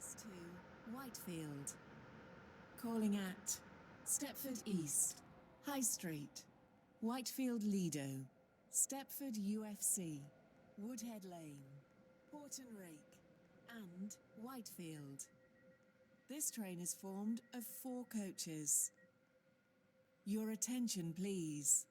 Service to Whitefield. Calling at Stepford East, High Street, Whitefield Lido, Stepford UFC, Woodhead Lane, Porton Rake, and Whitefield. This train is formed of 4 coaches. Your attention, please.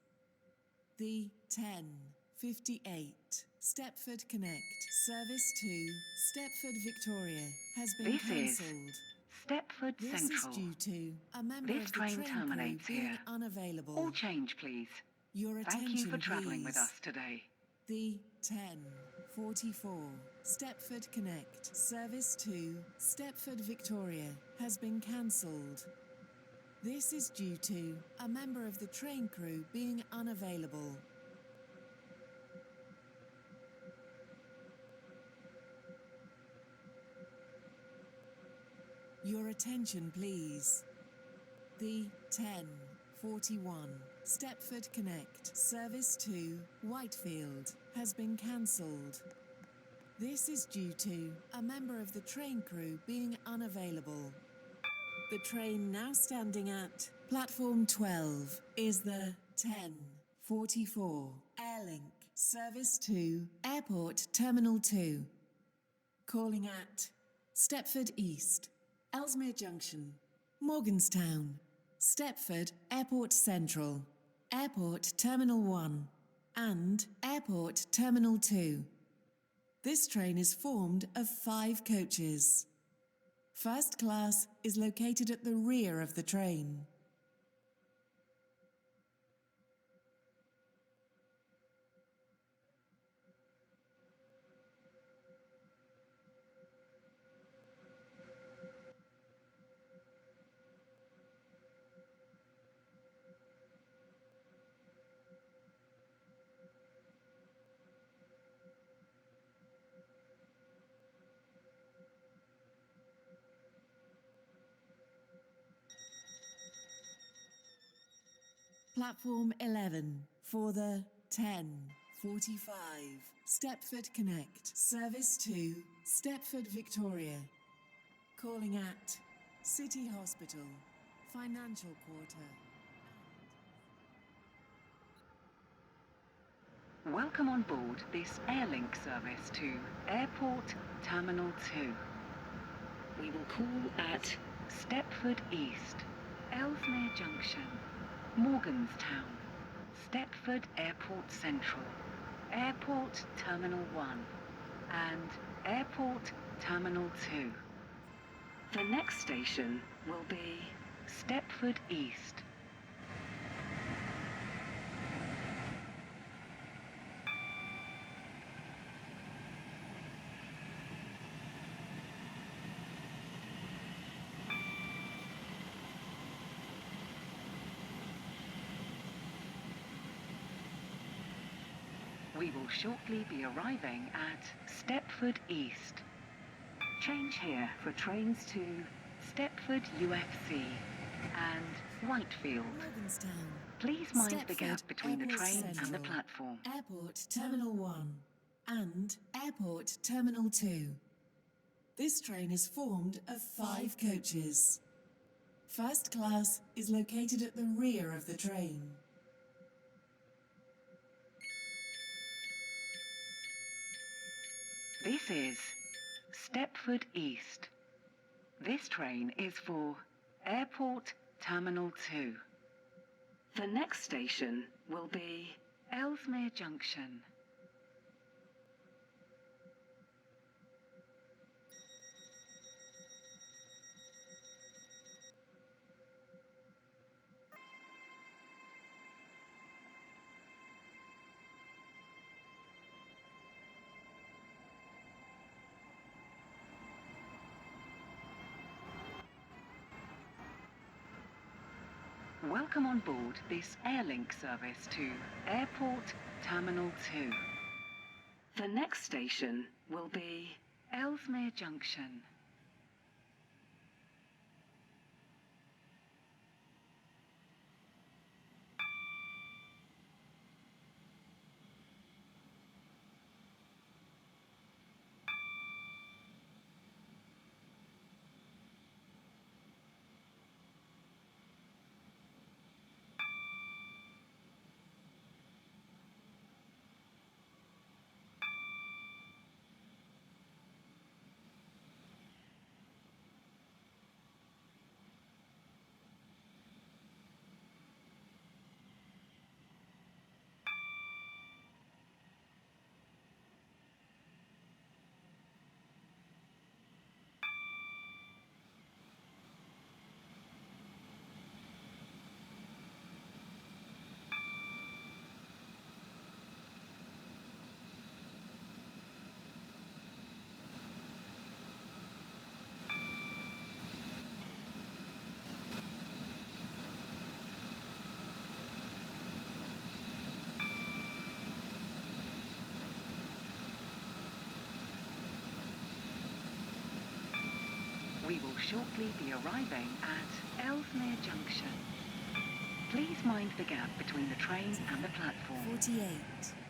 The 10:58 Stepford Connect service to Stepford Victoria has been cancelled. Stepford This Central. is due to a member This of the train train terminates crew being here. unavailable. All change, please. Your attention, Thank you for travelling with please. us today. The 10:44 Stepford Connect service to Stepford Victoria has been cancelled. This is due to a member of the train crew being unavailable. Your attention, please. The 10:41 Stepford Connect service to Whitefield has been cancelled. This is due to a member of the train crew being unavailable. The train now standing at platform 12 is the 10:44 Airlink service to Airport Terminal 2. Calling at Stepford East, Ellesmere Junction, Morganstown, Stepford Airport Central, Airport Terminal 1, and Airport Terminal 2. This train is formed of 5 coaches. First class is located at the rear of the train. Platform 11 for the 10:45 Stepford Connect Service to Stepford Victoria. Calling at City Hospital, Financial Quarter. Welcome on board this Airlink service to Airport Terminal 2. We will call at Stepford East, Ellesmere Junction, Morganstown, Stepford Airport Central, Airport Terminal 1, and Airport Terminal 2. The next station will be Stepford East. We will shortly be arriving at Stepford East. Change here for trains to Stepford UFC and Whitefield. Morganstown. Please mind the Stepford gap between the Airport train and the Central, platform. Airport Terminal 1 and Airport Terminal 2. This train is formed of 5 coaches. First class is located at the rear of the train. This is Stepford East. This train is for Airport Terminal 2. The next station will be Ellesmere Junction. Welcome on board this Airlink service to Airport Terminal 2. The next station will be Ellesmere Junction. We will shortly be arriving at Ellesmere Junction. Please mind the gap between the train and the platform. 48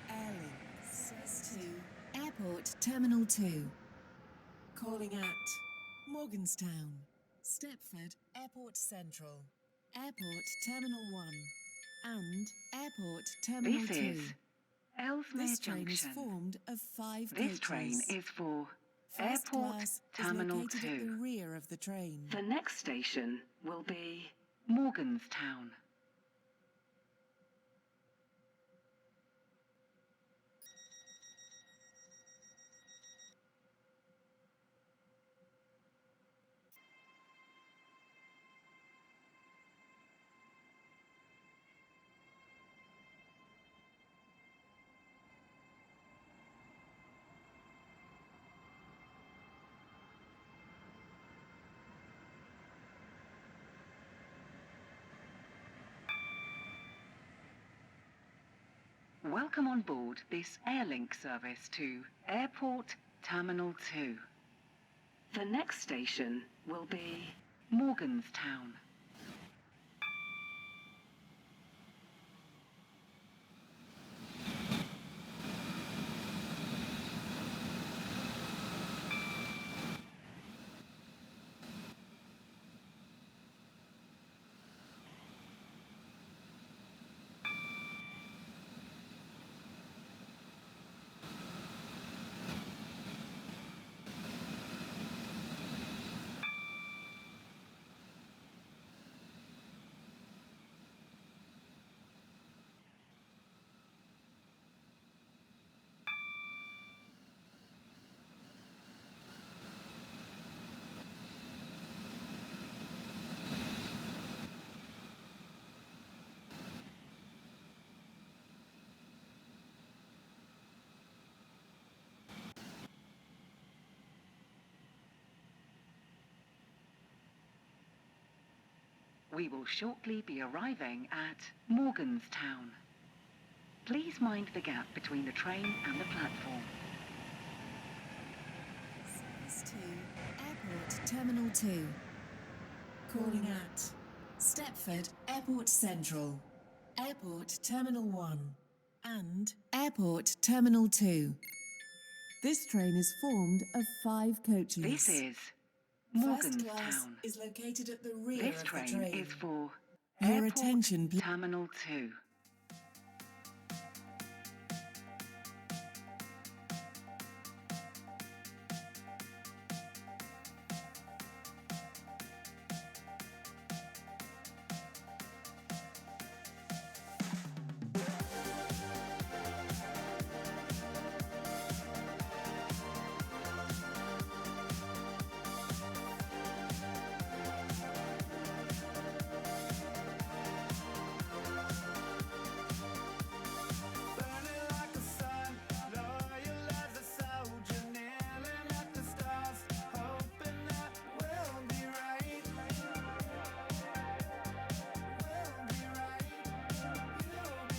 Airlink service to Airport Terminal 2. Calling at Morganstown, Stepford Airport Central, Airport Terminal 1 and Airport Terminal This 2. is Ellesmere This train is Junction. formed of 5 This coaches. train is for First Airport class Terminal is located at 2. the rear of the train. The next station will be Morganstown. Welcome on board this Airlink service to Airport Terminal 2. The next station will be Morganstown. We will shortly be arriving at Morganstown. Please mind the gap between the train and the platform. Service 2, Airport Terminal 2. Calling at Stepford Airport Central, Airport Terminal 1, and Airport Terminal 2. This train is formed of 5 coaches. This is First class Morganstown. is located at the rear This of the train train. is for Your Airport attention, please. Terminal 2. Burning like a sun, loyal as a soldier, nailing at the stars, hoping that we'll be right. We'll be right, you'll be home.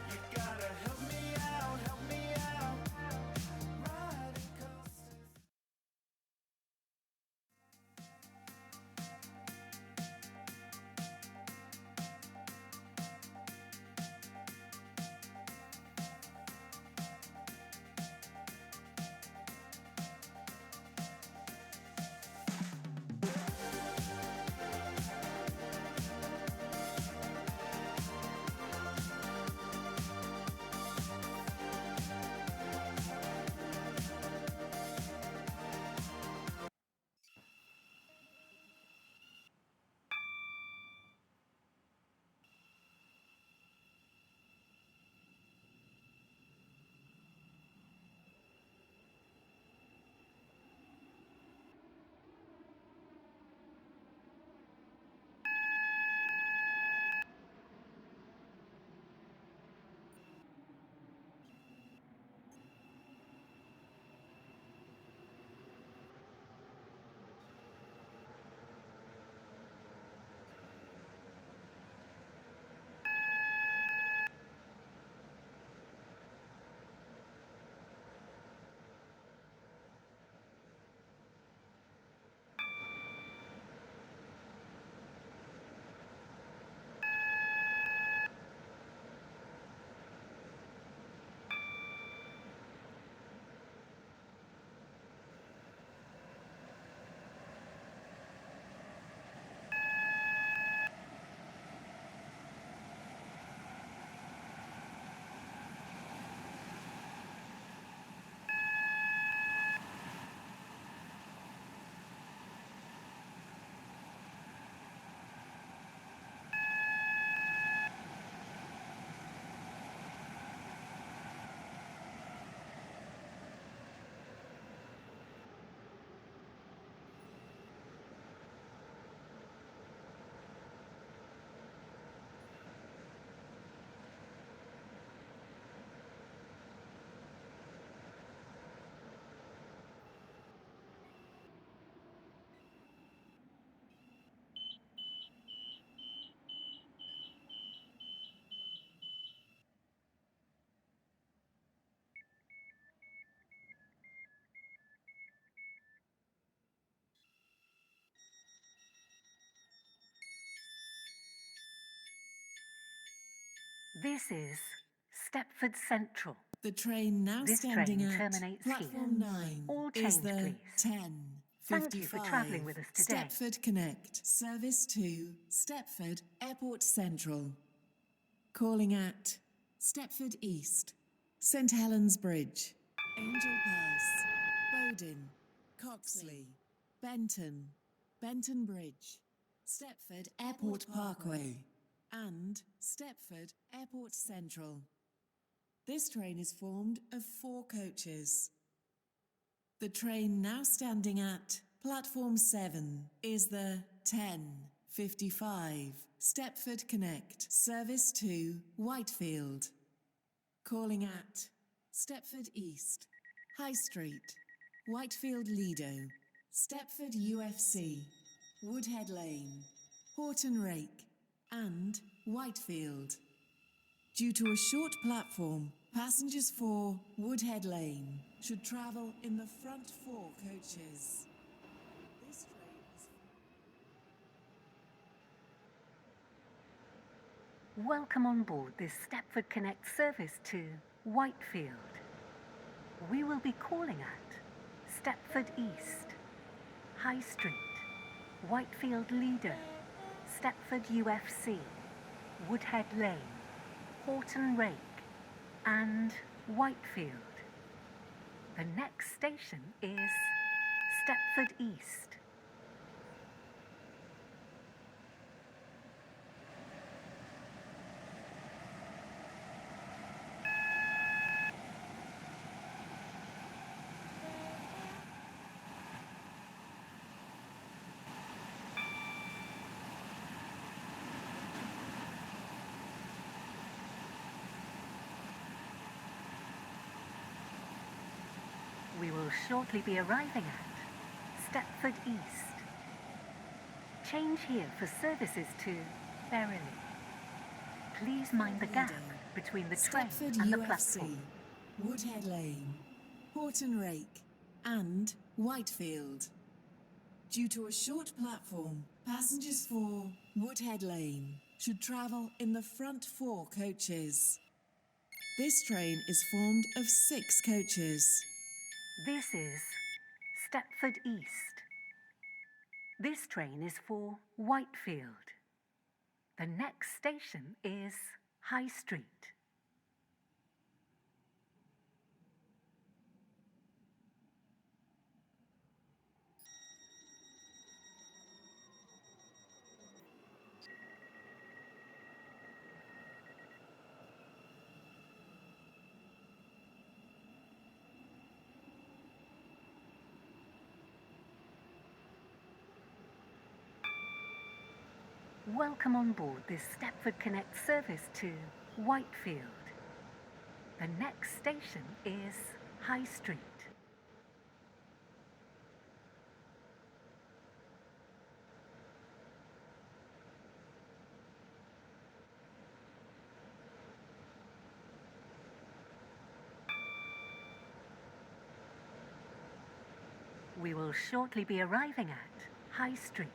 You gotta help me out, riding coasters. This is Stepford Central. The train now This standing train at terminates platform here. 9 All is change, the please. 10:55 Thank you for travelling with us today. Stepford Connect, Service 2, Stepford Airport Central. Calling at Stepford East, St Helens Bridge, Angel Pass, Bowden, Coxley, Benton, Benton Bridge, Stepford Airport Parkway, and Stepford Airport Central. This train is formed of 4 coaches. The train now standing at platform 7 is the 10:55 Stepford Connect, Service 2, Whitefield. Calling at Stepford East, High Street, Whitefield Lido, Stepford UFC, Woodhead Lane, Horton Rake, and Whitefield. Due to a short platform, passengers for Woodhead Lane should travel in the front 4 coaches. This train is... Welcome on board this Stepford Connect service to Whitefield. We will be calling at Stepford East, High Street, Whitefield Leader, Stepford UFC, Woodhead Lane, Horton Rake, and Whitefield. The next station is Stepford East. We will shortly be arriving at Stepford East. Change here for services to Beryley. Please mind the gap between the train Stepford and the UFC, platform. Woodhead Lane, Horton Rake, and Whitefield. Due to a short platform, passengers for Woodhead Lane should travel in the front 4 coaches. This train is formed of 6 coaches. This is Stepford East. This train is for Whitefield. The next station is High Street. Welcome on board this Stepford Connect service to Whitefield. The next station is High Street. We will shortly be arriving at High Street.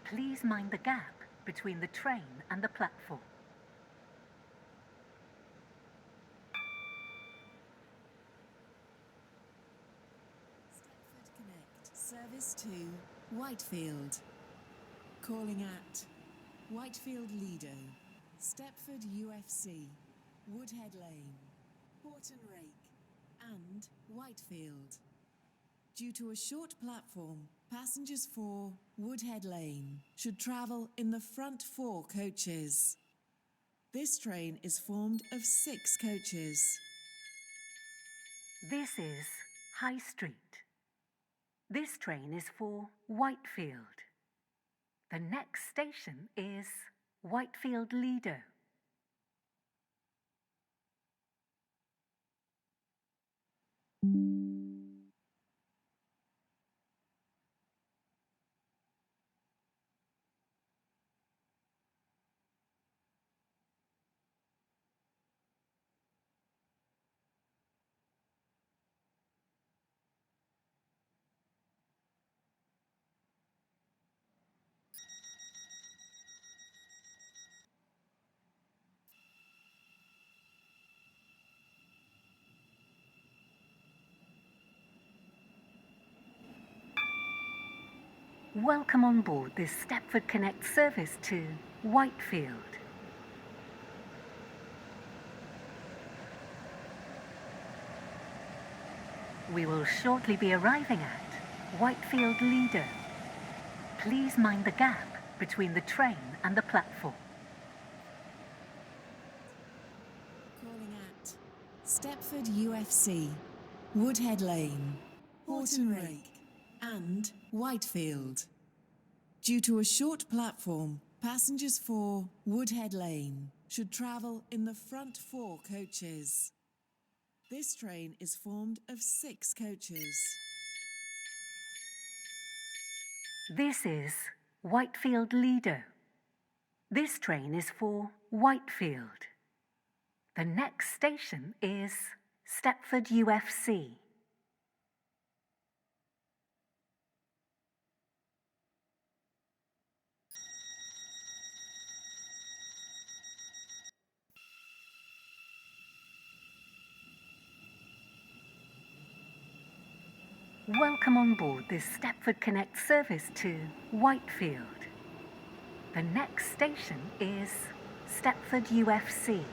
Please mind the gap between the train and the platform. Stepford Connect, service to Whitefield. Calling at Whitefield Lido, Stepford UFC, Woodhead Lane, Horton Rake, and Whitefield. Due to a short platform, passengers for Woodhead Lane should travel in the front 4 coaches. This train is formed of 6 coaches. This is High Street. This train is for Whitefield. The next station is Whitefield Lido. Welcome on board this Stepford Connect service to Whitefield. We will shortly be arriving at Whitefield Lido. Please mind the gap between the train and the platform. Calling at Stepford UFC, Woodhead Lane, Horton Rake, and Whitefield. Due to a short platform, passengers for Woodhead Lane should travel in the front 4 coaches. This train is formed of 6 coaches. This is Whitefield Lido. This train is for Whitefield. The next station is Stepford UFC. Welcome on board this Stepford Connect service to Whitefield. The next station is Stepford UFC.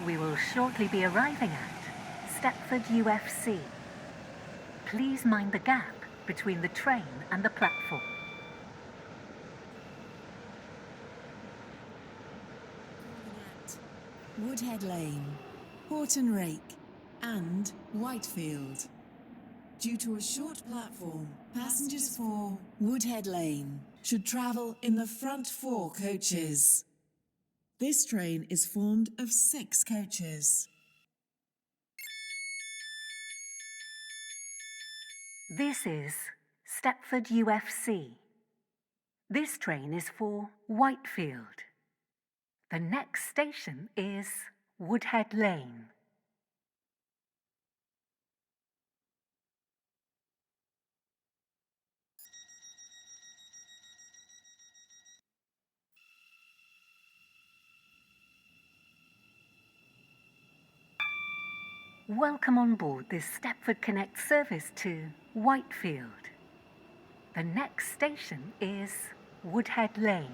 We will shortly be arriving at Stepford UFC. Please mind the gap between the train and the platform. Woodhead Lane, Horton Rake, and Whitefield. Due to a short platform, passengers for Woodhead Lane should travel in the front 4 coaches. This train is formed of 6 coaches. This is Stepford UFC. This train is for Whitefield. The next station is Woodhead Lane. Welcome on board this Stepford Connect service to Whitefield. The next station is Woodhead Lane.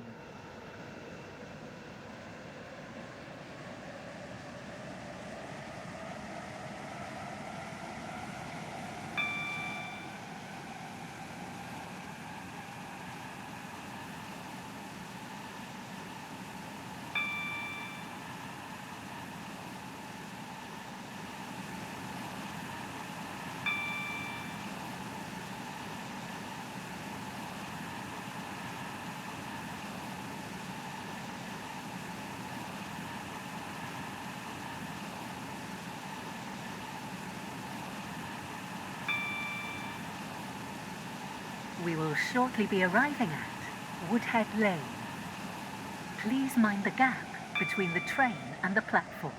We will shortly be arriving at Woodhead Lane. Please mind the gap between the train and the platform.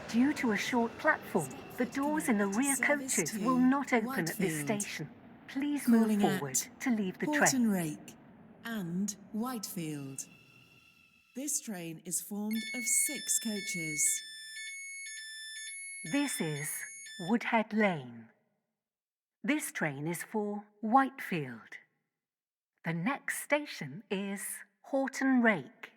Due to a short platform, the doors in the rear coaches will not open at this station. Please move forward to leave the train. Horton Rake and Whitefield. This train is formed of 6 coaches. This is Woodhead Lane. This train is for Whitefield. The next station is Horton Rake.